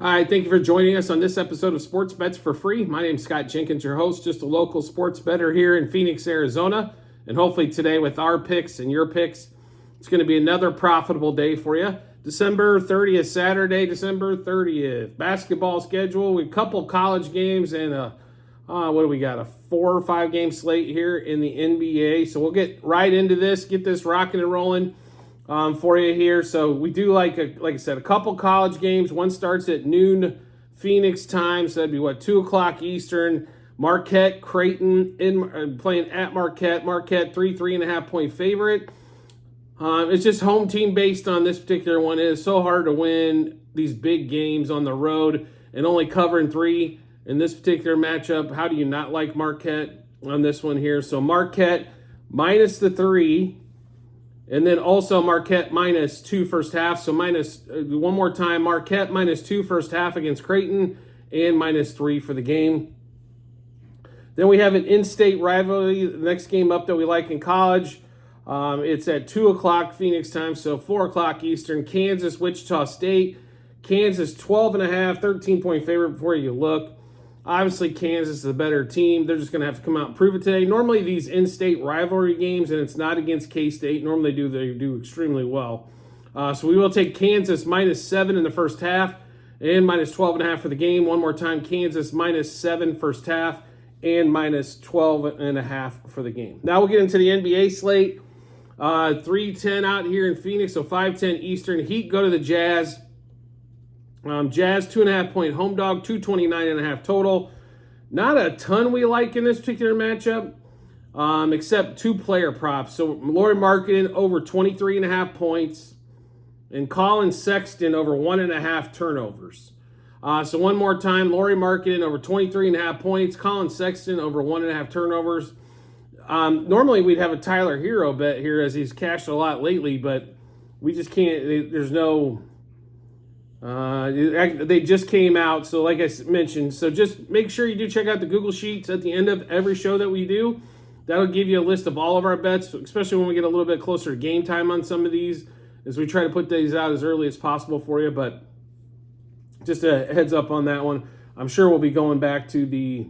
Hi, thank you for joining us on this episode of Sports Bets for Free. My name is Scott Jenkins, your host, just a local sports bettor here in Phoenix, Arizona. And hopefully today with our picks and your picks, it's going to be another profitable day for you. December 30th, Saturday, December 30th. Basketball schedule, we have a couple college games and what do we got? A 4 or 5 game slate here in the NBA. So we'll get right into this, get this rocking and rolling for you here. So we do like I said, a couple college games. One starts at noon Phoenix time, so that'd be 2 o'clock Eastern. Marquette, Creighton playing at Marquette. Marquette 3.5 point favorite. It's just home team based on this particular one. It is so hard to win these big games on the road and only covering 3 in this particular matchup. How do you not like Marquette on this one here? So Marquette minus the 3. And then also Marquette minus 2 first half. So one more time, Marquette minus 2 first half against Creighton and minus 3 for the game. Then we have an in-state rivalry, the next game up that we like in college. It's at 2 o'clock Phoenix time, so 4 o'clock Eastern. Kansas, Wichita State. Kansas 12.5, 13-point favorite before you look. Obviously, Kansas is a better team. They're just going to have to come out and prove it today. Normally, these in-state rivalry games, and it's not against K-State, normally they do extremely well. So we will take Kansas minus 7 in the first half and minus 12.5 for the game. One more time, Kansas minus 7 first half and minus 12.5 for the game. Now we'll get into the NBA slate. 3:10 out here in Phoenix, so 5:10 Eastern. Heat go to the Jazz. Jazz 2.5 point home dog, 229.5 total. Not a ton we like in this particular matchup, except 2 player props. So Lauri Markkanen over 23.5 points, and Colin Sexton over 1.5 turnovers. So one more time, Lauri Markkanen over 23.5 points, Colin Sexton over 1.5 turnovers. Normally we'd have a Tyler Hero bet here as he's cashed a lot lately, but we just can't. There's no. They just came out, so like I mentioned, so just make sure you do check out the Google Sheets at the end of every show that we do. That'll give you a list of all of our bets, especially when we get a little bit closer to game time on some of these, as we try to put these out as early as possible for you. But just a heads up on that one. I'm sure we'll be going back to the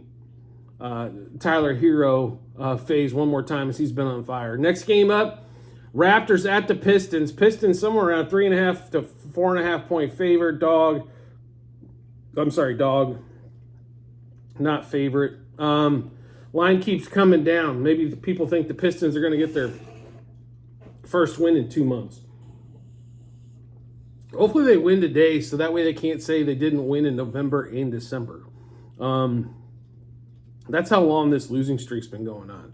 Tyler Hero phase one more time as he's been on fire. Next game up, Raptors at the Pistons. Pistons somewhere around 3.5 to 4.5 point favorite. Dog, not favorite. Line keeps coming down. Maybe people think the Pistons are going to get their first win in 2 months. Hopefully they win today, so that way they can't say they didn't win in November and December. That's how long this losing streak's been going on.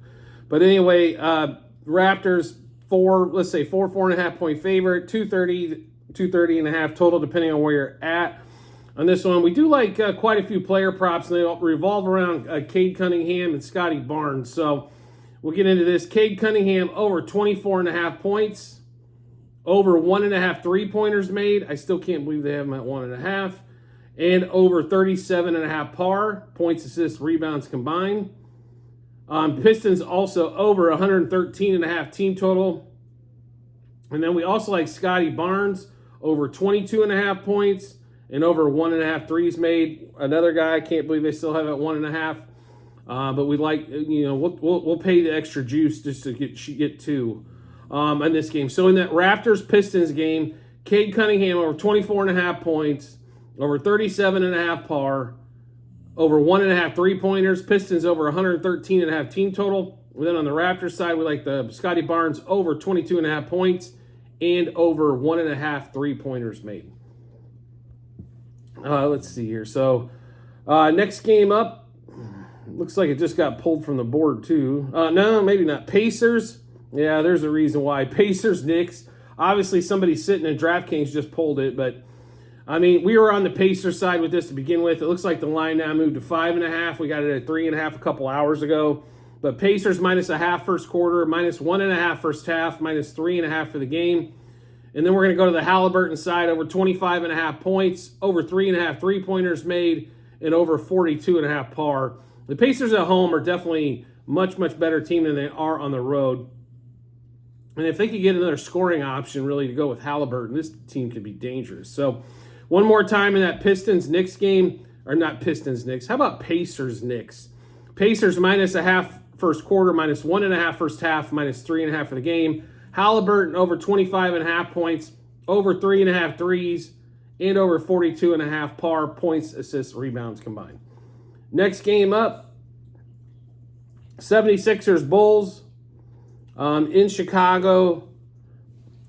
But anyway, Raptors 4.5 point favorite, 230.5 total, depending on where you're at on this one. We do like quite a few player props, and they all revolve around Cade Cunningham and Scotty Barnes. So we'll get into this. Cade Cunningham over 24.5 points, over 1.5 3-pointers made. I still can't believe they have him at 1.5. And over 37.5 par, points, assists, rebounds combined. Pistons also over 113.5 team total. And then we also like Scotty Barnes over 22.5 points and over 1.5 threes made. Another guy, I can't believe they still have at 1.5. But we like, we'll pay the extra juice just to get 2 in this game. So in that Raptors Pistons game, Cade Cunningham over 24.5 points, over 37.5 par, over 1.5 3-pointers. Pistons over 113.5 team total. And then on the Raptors side, we like the Scotty Barnes over 22.5 points and over 1.5 3-pointers made. Let's see here. So next game up, looks like it just got pulled from the board too. No, maybe not. Pacers. Yeah, there's a reason why. Pacers, Knicks. Obviously somebody sitting in DraftKings just pulled it, but I mean, we were on the Pacers side with this to begin with. It looks like the line now moved to 5.5. We got it at 3.5 a couple hours ago. But Pacers minus a half first quarter, minus 1.5 first half, minus 3.5 for the game. And then we're going to go to the Halliburton side, over 25.5 points, over 3.5 3-pointers made, and over 42.5 par. The Pacers at home are definitely much, much better team than they are on the road. And if they could get another scoring option really to go with Halliburton, this team could be dangerous. So One more time in that Pistons-Knicks game, or not Pistons-Knicks. How about Pacers-Knicks? Pacers minus a half first quarter, minus 1.5 first half, minus 3.5 for the game. Halliburton over 25.5 points, over 3.5 threes, and over 42.5 par points, assists, rebounds combined. Next game up, 76ers Bulls in Chicago.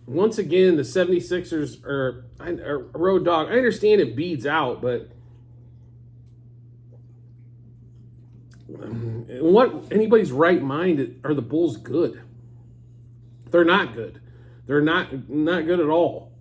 Once again, the 76ers are a road dog. I understand it beats out, but in what anybody's right mind are the Bulls good? They're not good. They're not good at all.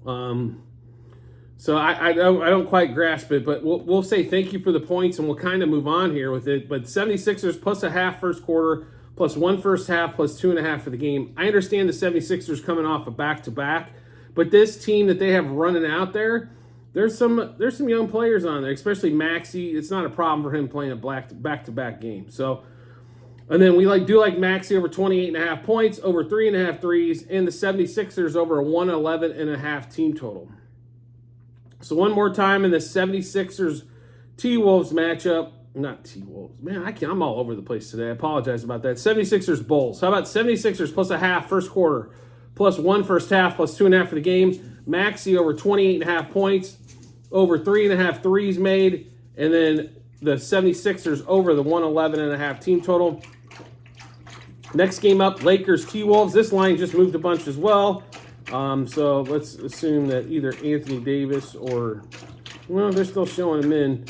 So I don't quite grasp it, but we'll say thank you for the points, and we'll kind of move on here with it. But 76ers plus a half first quarter, plus 1 first half, plus 2.5 for the game. I understand the 76ers coming off a back-to-back, but this team that they have running out there, there's some young players on there, especially Maxey. It's not a problem for him playing a back-to-back game. So, and then we do like Maxey over 28.5 points, over 3.5 threes, and the 76ers over a 111.5 team total. So one more time in the 76ers T-Wolves matchup. Not T-Wolves. Man, I'm all over the place today. I apologize about that. 76ers Bulls. How about 76ers plus a half first quarter, plus 1 first half, plus 2.5 for the game. Maxey over 28.5 points, over 3.5 threes made, and then the 76ers over the 111.5 team total. Next game up, Lakers T-Wolves. This line just moved a bunch as well. So let's assume that either Anthony Davis or, well, they're still showing him in.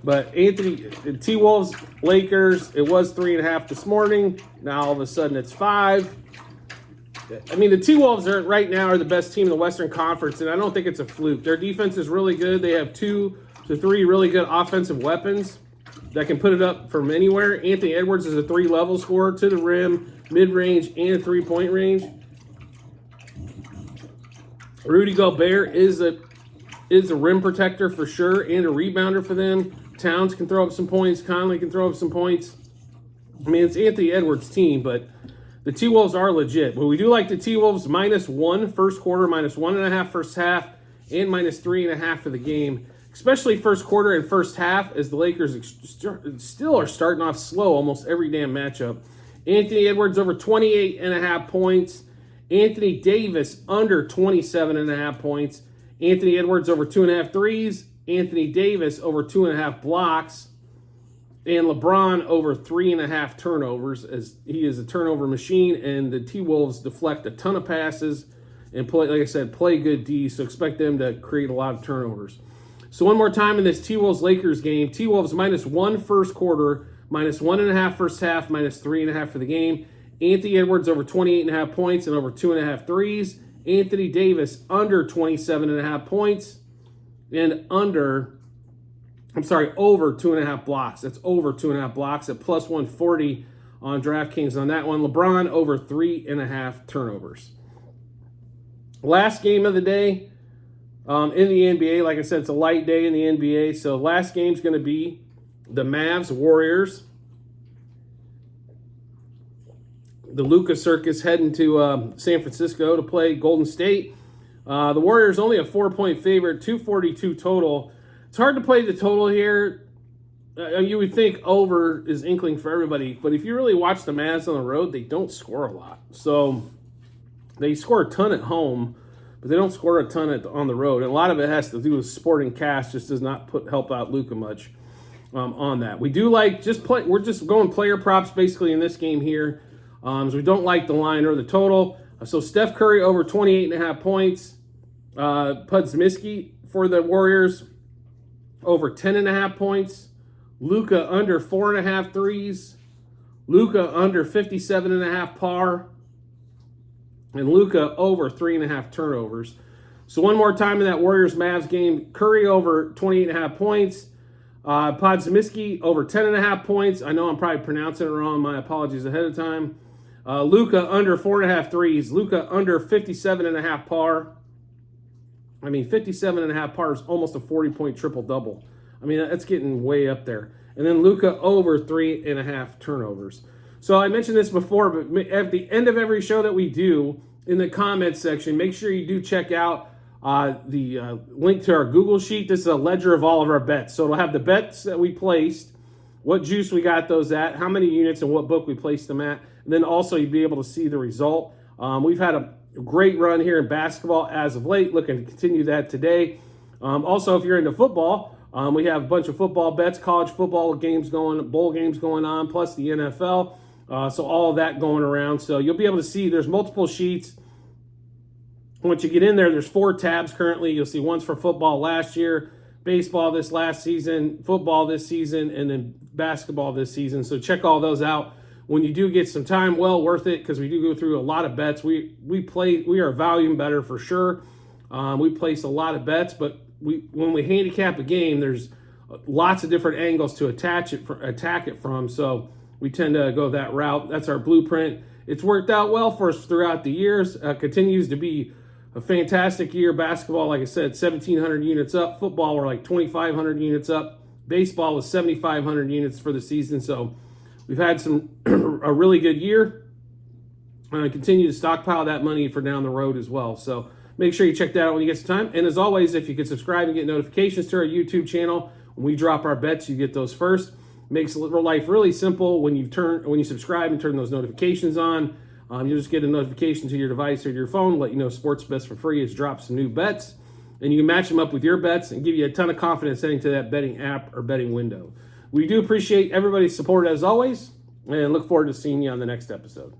But T-Wolves, Lakers, it was 3.5 this morning. Now all of a sudden it's 5. I mean, the T-Wolves right now are the best team in the Western Conference, and I don't think it's a fluke. Their defense is really good. They have 2 to 3 really good offensive weapons that can put it up from anywhere. Anthony Edwards is a 3-level scorer to the rim, mid-range, and 3-point range. Rudy Gobert is a rim protector for sure and a rebounder for them. Towns can throw up some points. Conley can throw up some points. I mean, it's Anthony Edwards' team, but the T-Wolves are legit. But we do like the T-Wolves minus 1 first quarter, minus 1.5 first half, and minus 3.5 for the game. Especially first quarter and first half, as the Lakers still are starting off slow almost every damn matchup. Anthony Edwards over 28.5 points. Anthony Davis under 27.5 points. Anthony Edwards over 2.5 threes. Anthony Davis over 2.5 blocks. And LeBron over 3.5 turnovers, as he is a turnover machine. And the T-Wolves deflect a ton of passes and play, like I said, play good D. So expect them to create a lot of turnovers. So one more time in this T-Wolves-Lakers game. T-Wolves minus 1 first quarter, minus 1.5 first half, minus 3.5 for the game. Anthony Edwards over 28.5 points and over 2.5 threes. Anthony Davis under 27.5 points and over 2.5 blocks. That's over 2.5 blocks at plus 140 on DraftKings on that one. LeBron over 3.5 turnovers. Last game of the day. In the NBA, like I said, it's a light day in the NBA. So last game's going to be the Mavs Warriors. The Luka Circus heading to San Francisco to play Golden State. The Warriors only a 4-point favorite, 242 total. It's hard to play the total here. You would think over is inkling for everybody, but if you really watch the Mavs on the road, they don't score a lot. So they score a ton at home, but they don't score a ton on the road. And a lot of it has to do with Sporting Cast, just does not help out Luka much on that. We do like we're just going player props basically in this game here. So we don't like the line or the total. So Steph Curry over 28.5 points. Podziemski for the Warriors over 10.5 points. Luka under 4.5 threes. Luka under 57.5 par. And Luka over 3.5 turnovers. So one more time in that Warriors-Mavs game. Curry over 28.5 points. Podziemski over 10.5 points. I know I'm probably pronouncing it wrong. My apologies ahead of time. Luka under 4.5 threes. Luka under 57.5 par. I mean, 57.5 par is almost a 40-point triple-double. I mean, that's getting way up there. And then Luka over 3.5 turnovers. So I mentioned this before, but at the end of every show that we do, in the comments section, make sure you do check out the link to our Google Sheet. This is a ledger of all of our bets. So it'll have the bets that we placed, what juice we got those at, how many units and what book we placed them at. And then also you'll be able to see the result. We've had a great run here in basketball as of late, looking to continue that today. Also, if you're into football, we have a bunch of football bets, college football games going, bowl games going on, plus the NFL. So all of that going around. So you'll be able to see there's multiple sheets. Once you get in there, there's 4 tabs currently. You'll see one's for football last year, baseball this last season, football this season, and then basketball this season. So check all those out. When you do get some time, well worth it, because we do go through a lot of bets. We are a volume better for sure. We place a lot of bets, but when we handicap a game, there's lots of different angles to attack it from. So we tend to go that route. That's our blueprint. It's worked out well for us throughout the years. Continues to be a fantastic year. Basketball, like I said, 1,700 units up. Football, we're like 2,500 units up. Baseball was 7,500 units for the season. So we've had a really good year. And I continue to stockpile that money for down the road as well. So make sure you check that out when you get some time. And as always, if you could subscribe and get notifications to our YouTube channel, when we drop our bets, you get those first. Makes life really simple when you subscribe and turn those notifications on. You'll just get a notification to your device or your phone, let you know Sports Bets for Free has dropped some new bets. And you can match them up with your bets and give you a ton of confidence heading to that betting app or betting window. We do appreciate everybody's support as always, and look forward to seeing you on the next episode.